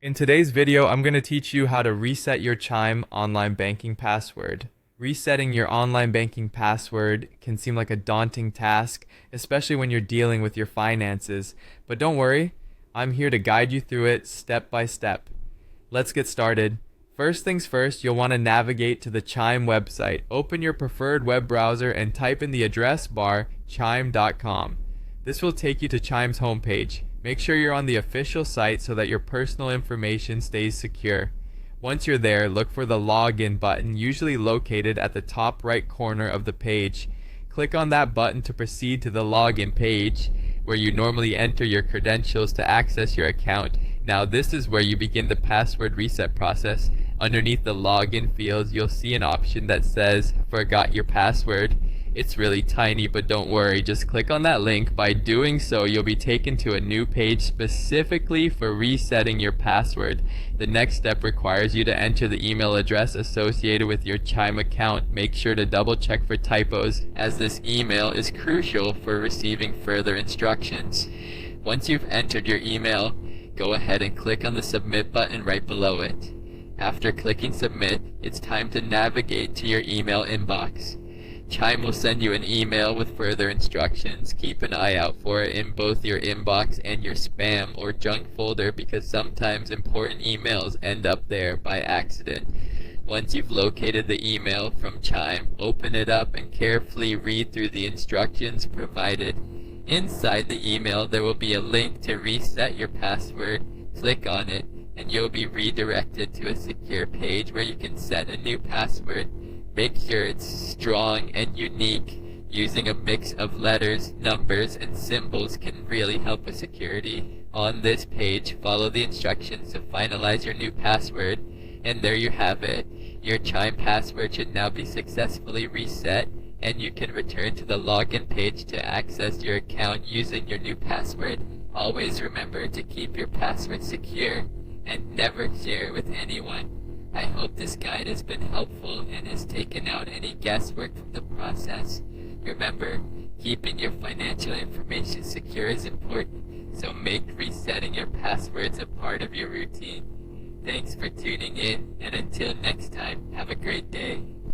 In today's video, I'm going to teach you how to reset your Chime online banking password. Resetting your online banking password can seem like a daunting task, especially when you're dealing with your finances. But don't worry, I'm here to guide you through it step by step. Let's get started. First things first, you'll want to navigate to the Chime website. Open your preferred web browser and type in the address bar chime.com. This will take you to Chime's homepage. Make sure you're on the official site so that your personal information stays secure. Once you're there, look for the login button, usually located at the top right corner of the page. Click on that button to proceed to the login page, where you normally enter your credentials to access your account. Now this is where you begin the password reset process. Underneath the login fields, you'll see an option that says "Forgot your password." It's really tiny, but don't worry, just click on that link. By doing so, you'll be taken to a new page specifically for resetting your password. The next step requires you to enter the email address associated with your Chime account. Make sure to double check for typos, as this email is crucial for receiving further instructions. Once you've entered your email, go ahead and click on the submit button right below it. After clicking submit, it's time to navigate to your email inbox. Chime will send you an email with further instructions. Keep an eye out for it in both your inbox and your spam or junk folder, because sometimes important emails end up there by accident. Once you've located the email from Chime, open it up and carefully read through the instructions provided. Inside the email, there will be a link to reset your password. Click on it and you'll be redirected to a secure page where you can set a new password. Make sure it's strong and unique. Using a mix of letters, numbers, and symbols can really help with security. On this page, follow the instructions to finalize your new password, and there you have it. Your Chime password should now be successfully reset, and you can return to the login page to access your account using your new password. Always remember to keep your password secure and never share it with anyone. I hope this guide has been helpful and has taken out any guesswork from the process. Remember, keeping your financial information secure is important, so make resetting your passwords a part of your routine. Thanks for tuning in, and until next time, have a great day.